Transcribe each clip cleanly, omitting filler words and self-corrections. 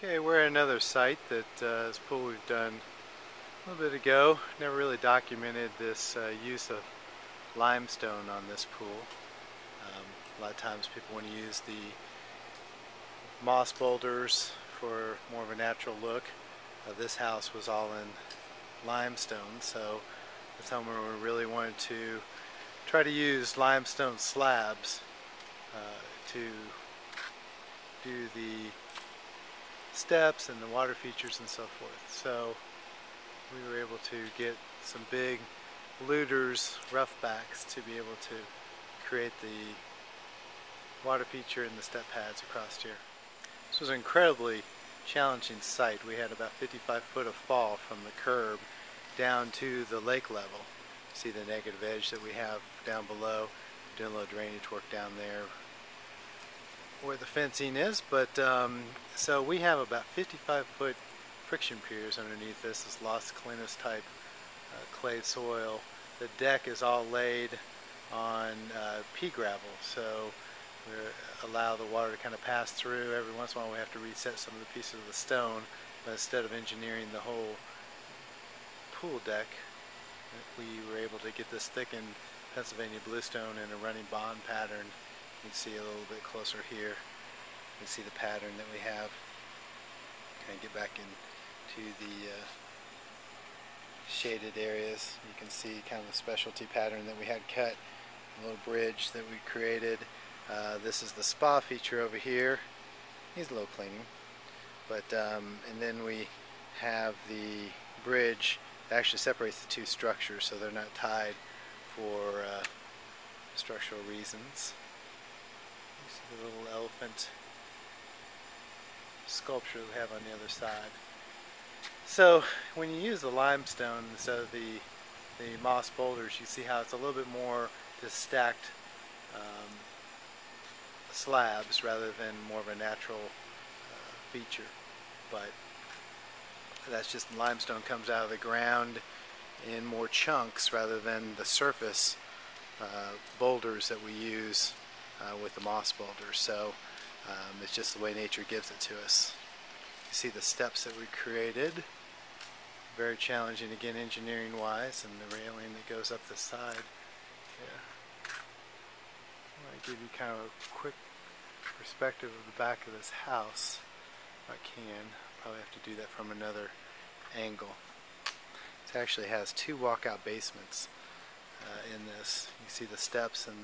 Okay, we're at another site that this pool we've done a little bit ago. Never really documented this use of limestone on this pool. A lot of times people want to use the moss boulders for more of a natural look. This house was all in limestone, so that's how we really wanted to try to use limestone slabs to do the steps and the water features and so forth. So we were able to get some big looters, roughbacks, to be able to create the water feature and the step pads across here. This was an incredibly challenging site. We had about 55 foot of fall from the curb down to the lake level. See the negative edge that we have down below. Doing a little drainage work down there where the fencing is, but so we have about 55 foot friction piers underneath this. This Los Colinas type clay soil. The deck is all laid on pea gravel, so we allow the water to kind of pass through. Every once in a while we have to reset some of the pieces of the stone, but instead of engineering the whole pool deck, we were able to get this thickened Pennsylvania bluestone in a running bond pattern. You can see a little bit closer here. You can see the pattern that we have. Kind of get back into the shaded areas. You can see kind of the specialty pattern that we had cut. A little bridge that we created. This is the spa feature over here. Needs a little cleaning. But and then we have the bridge that actually separates the two structures, so they're not tied for structural reasons. You see the little elephant sculpture we have on the other side. So when you use the limestone instead of the moss boulders, you see how it's a little bit more just stacked slabs rather than more of a natural feature. But that's just limestone comes out of the ground in more chunks rather than the surface boulders that we use with the moss boulders. So it's just the way nature gives it to us. You see the steps that we created. Very challenging again engineering wise, and the railing that goes up the side. Yeah. I want to give you kind of a quick perspective of the back of this house if I can. Probably have to do that from another angle. It actually has two walkout basements in this. You see the steps and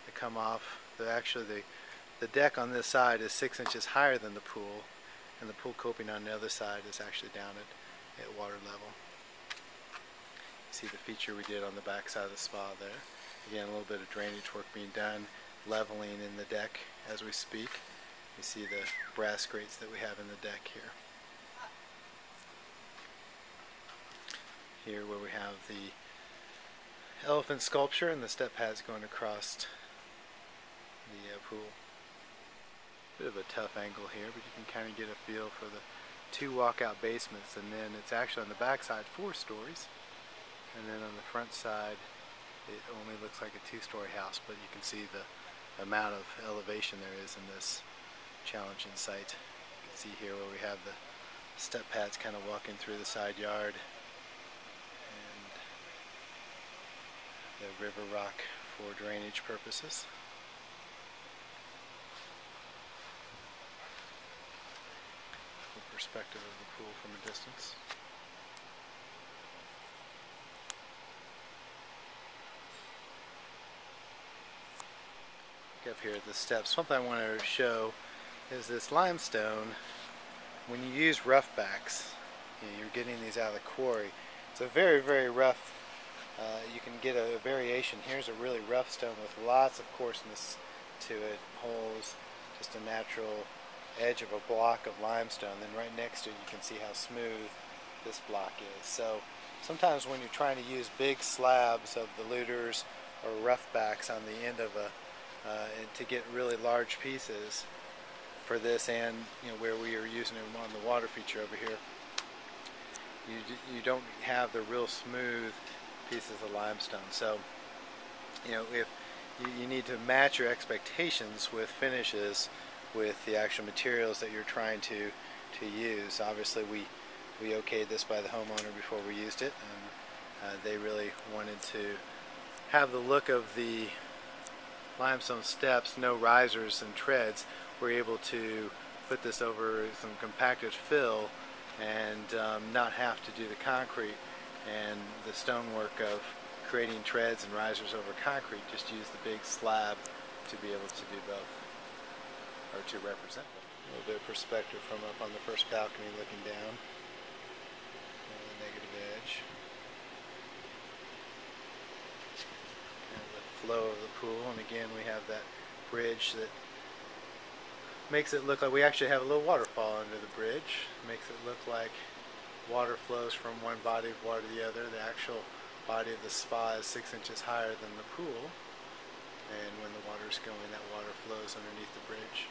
they come off. The deck on this side is 6 inches higher than the pool, and the pool coping on the other side is actually down at water level. You see the feature we did on the back side of the spa there. Again, a little bit of drainage work being done, leveling in the deck as we speak. You see the brass grates that we have in the deck here. Here where we have the elephant sculpture and the step pads going across the pool. Bit of a tough angle here, but you can kind of get a feel for the two walkout basements, and then it's actually on the back side 4 stories, and then on the front side it only looks like a 2-story house, but you can see the amount of elevation there is in this challenging site. You can see here where we have the step pads kind of walking through the side yard, and the river rock for drainage purposes. Perspective of the pool from a distance. Look up here at the steps. Something I want to show is this limestone. When you use roughbacks, you're getting these out of the quarry. It's a very, very rough. You can get a variation. Here's a really rough stone with lots of coarseness to it, holes, just a natural edge of a block of limestone. Then right next to it you can see how smooth this block is. So sometimes when you're trying to use big slabs of the looters or roughbacks on the end of and to get really large pieces for this, and where we are using them on the water feature over here, you don't have the real smooth pieces of limestone. So if you need to match your expectations with finishes with the actual materials that you're trying to to use. Obviously we okayed this by the homeowner before we used it, and they really wanted to have the look of the limestone steps, no risers and treads. We're able to put this over some compacted fill and not have to do the concrete and the stonework of creating treads and risers over concrete. Just use the big slab to be able to do both, or to represent them. A little bit of perspective from up on the first balcony looking down on the negative edge. And the flow of the pool, and again we have that bridge that makes it look like we actually have a little waterfall under the bridge. Makes it look like water flows from one body of water to the other. The actual body of the spa is 6 inches higher than the pool, and when the water is going, that water flows underneath the bridge.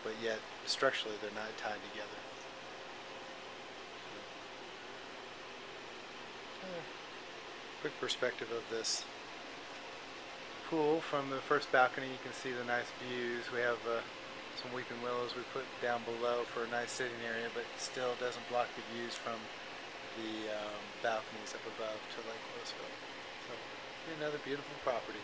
But yet, structurally, they're not tied together. Quick perspective of this pool from the first balcony. You can see the nice views. We have some weeping willows we put down below for a nice sitting area, but still doesn't block the views from the balconies up above to Lake Louisville. So, another beautiful property.